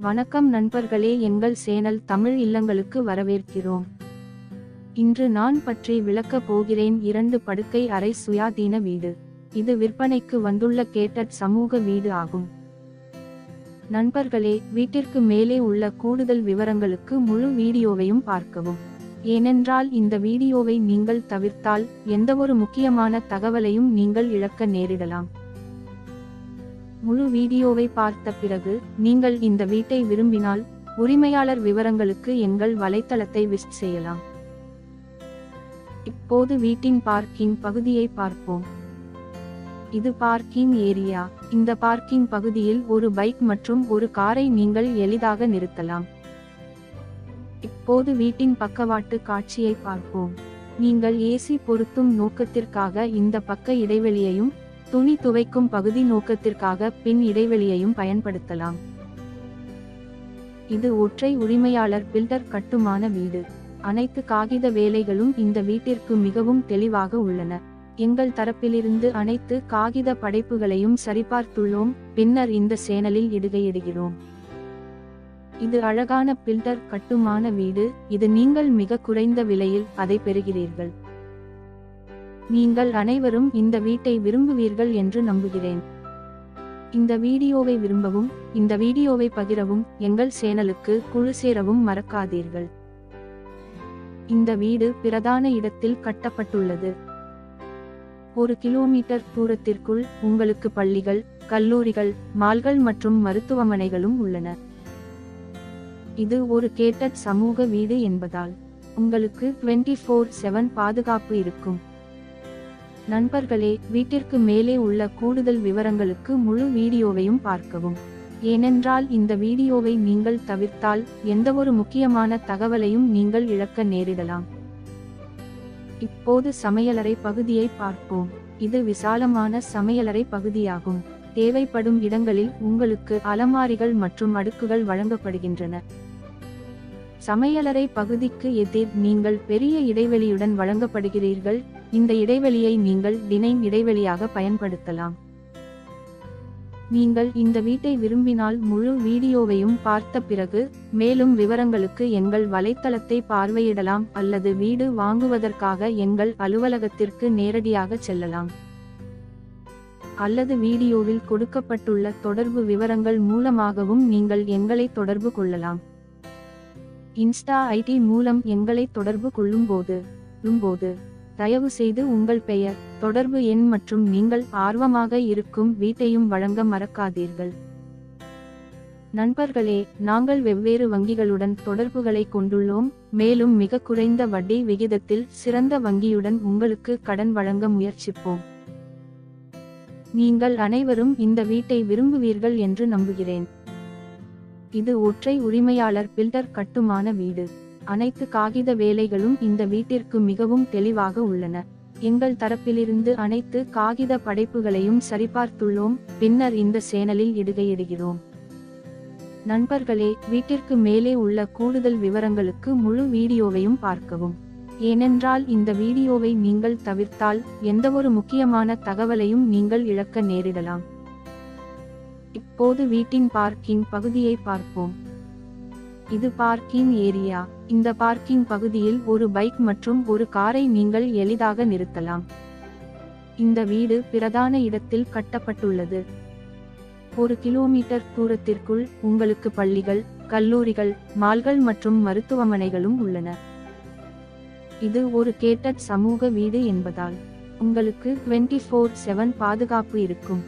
வணக்கம் நண்பர்களே, எங்கள் சேனல் தமிழ் இல்லங்களுக்கு வரவேற்கிறோம். இன்று நான் பற்றி விளக்கப் போகிறேன் 2 படுக்கை அறை சுயாதீன வீடு. இது விற்பனைக்கு வந்துள்ள கேட்டட் சமூக வீடு ஆகும். நண்பர்களே, வீட்டிற்கு மேலே உள்ள கூடுதல் விவரங்களுக்கு முழு வீடியோவையும் பார்க்கவும். ஏனென்றால் இந்த வீடியோவை நீங்கள் தவிர்த்தால் எந்தவொரு முக்கியமான தகவலையும் நீங்கள் இழக்க நேரிடலாம். முழு வீடியோவை பார்த்த பிறகு நீங்கள் இந்த வீட்டை விரும்பினால் உரிமையாளர் விவரங்களுக்கு எங்கள் வலைத்தளத்தை விசிட் செய்யலாம். இப்போது வீட்டின் பார்க்கிங் பகுதியை பார்ப்போம். இது பார்க்கிங் ஏரியா. இந்த பார்க்கிங் பகுதியில் ஒரு பைக் மற்றும் ஒரு காரை நீங்கள் எளிதாக நிறுத்தலாம். இப்போது வீட்டின் பக்கவாட்டு காட்சியை பார்ப்போம். நீங்கள் ஏசி பொருத்தும் நோக்கத்திற்காக இந்த பக்க இடைவெளியையும் துணி துவைக்கும் பகுதி நோக்கத்திற்காக பின் இடைவெளியையும் பயன்படுத்தலாம். இது ஒற்றை உரிமையாளர் பில்டர் கட்டுமான வீடு. அனைத்து காகித வேலைகளும் இந்த வீட்டிற்கு மிகவும் தெளிவாக உள்ளன. எங்கள் தரப்பிலிருந்து அனைத்து காகித படைப்புகளையும் சரிபார்த்துள்ளோம், பின்னர் இந்த சேனலில் இடுகையிடுகிறோம். இது அழகான பில்டர் கட்டுமான வீடு. இது நீங்கள் மிக குறைந்த விலையில் அதை பெறுகிறீர்கள். நீங்கள் அனைவரும் இந்த வீட்டை விரும்புவீர்கள் என்று நம்புகிறேன். இந்த வீடியோவை விரும்பவும், இந்த வீடியோவை பகிரவும், எங்கள் சேனலுக்கு குழு சேரவும் மறக்காதீர்கள். இந்த வீடு பிரதான இடத்தில் கட்டப்பட்டுள்ளது. 1 கிலோமீட்டர் தூரத்திற்குள் உங்களுக்கு பள்ளிகள், கல்லூரிகள், மால்கள் மற்றும் மருத்துவமனைகளும் உள்ளன. இது ஒரு கேட்டட் சமூக வீடு என்பதால் உங்களுக்கு 24/7 பாதுகாப்பு இருக்கும். நண்பர்களே, வீட்டிற்கு மேலே உள்ள கூடுதல் விவரங்களுக்கு முழு வீடியோவையும் பார்க்கவும். ஏனென்றால் இந்த வீடியோவை நீங்கள் தவிர்த்தால் எந்தவொரு முக்கியமான தகவலையும் நீங்கள் இழக்க நேரிடலாம். இப்போது சமையலறை பகுதியை பார்ப்போம். இது விசாலமான சமையலறை பகுதியாகும். தேவைப்படும் இடங்களில் உங்களுக்கு அலமாரிகள் மற்றும் அடுக்குகள் வழங்கப்படுகின்றன. சமையலறை பகுதிக்கு எதிர் நீங்கள் பெரிய இடைவெளியுடன் வழங்கப்படுகிறீர்கள். இந்த இடைவெளியை நீங்கள் டினைன் இடைவெளியாக பயன்படுத்தலாம். நீங்கள் இந்த வீட்டை விரும்பினால் முழு வீடியோவையும் பார்த்த பிறகு மேலும் விவரங்களுக்கு எங்கள் வலைத்தளத்தை பார்வையிடலாம் அல்லது வீடு வாங்குவதற்காக எங்கள் அலுவலகத்திற்கு நேரடியாக செல்லலாம். அல்லது வீடியோவில் கொடுக்கப்பட்டுள்ள தொடர்பு விவரங்கள் மூலமாகவும் நீங்கள் எங்களை தொடர்பு கொள்ளலாம். இன்ஸ்டா ஐடி மூலம் எங்களை தொடர்பு கொள்ளும்போது தயவு செய்து உங்கள் பெயர், தொடர்பு எண் மற்றும் நீங்கள் ஆர்வமாக இருக்கும் வீட்டையும் வழங்க மறக்காதீர்கள். நண்பர்களே, நாங்கள் வெவ்வேறு வங்கிகளுடன் தொடர்புகளை கொண்டுள்ளோம், மேலும் மிக குறைந்த வட்டி விகிதத்தில் சிறந்த வங்கியுடன் உங்களுக்கு கடன் வழங்க முயற்சிப்போம். நீங்கள் அனைவரும் இந்த வீட்டை விரும்புவீர்கள் என்று நம்புகிறேன். இது ஒற்றை உரிமையாளர் பில்டர் கட்டுமான வீடு. அனைத்து காகித வேலைகளும் இந்த வீட்டிற்கு மிகவும் தெளிவாக உள்ளன. எங்கள் தரப்பிலிருந்து அனைத்து காகித படைப்புகளையும் சரிபார்த்துள்ளோம், பின்னர் இந்த சேனலில் இடுகையிடுகிறோம். நண்பர்களே, வீட்டிற்கு மேலே உள்ள கூடுதல் விவரங்களுக்கு முழு வீடியோவையும் பார்க்கவும். ஏனென்றால் இந்த வீடியோவை நீங்கள் தவிர்த்தால் எந்தவொரு முக்கியமான தகவலையும் நீங்கள் இழக்க நேரிடலாம். இப்போது வீட்டின் பார்க்கிங் பகுதியை பார்ப்போம். இது பார்க்கிங் ஏரியா. இந்த பார்க்கிங் பகுதியில் ஒரு பைக் மற்றும் ஒரு காரை நீங்கள் எளிதாக நிறுத்தலாம். இந்த வீடு பிரதான இடத்தில் கட்டப்பட்டுள்ளது. 1 கிலோமீட்டர் தூரத்திற்குள் உங்களுக்கு பள்ளிகள், கல்லூரிகள், மால்கள் மற்றும் மருத்துவமனைகளும் உள்ளன. இது ஒரு கேட்டட் சமூக வீடு என்பதால் உங்களுக்கு 24/7 பாதுகாப்பு இருக்கும்.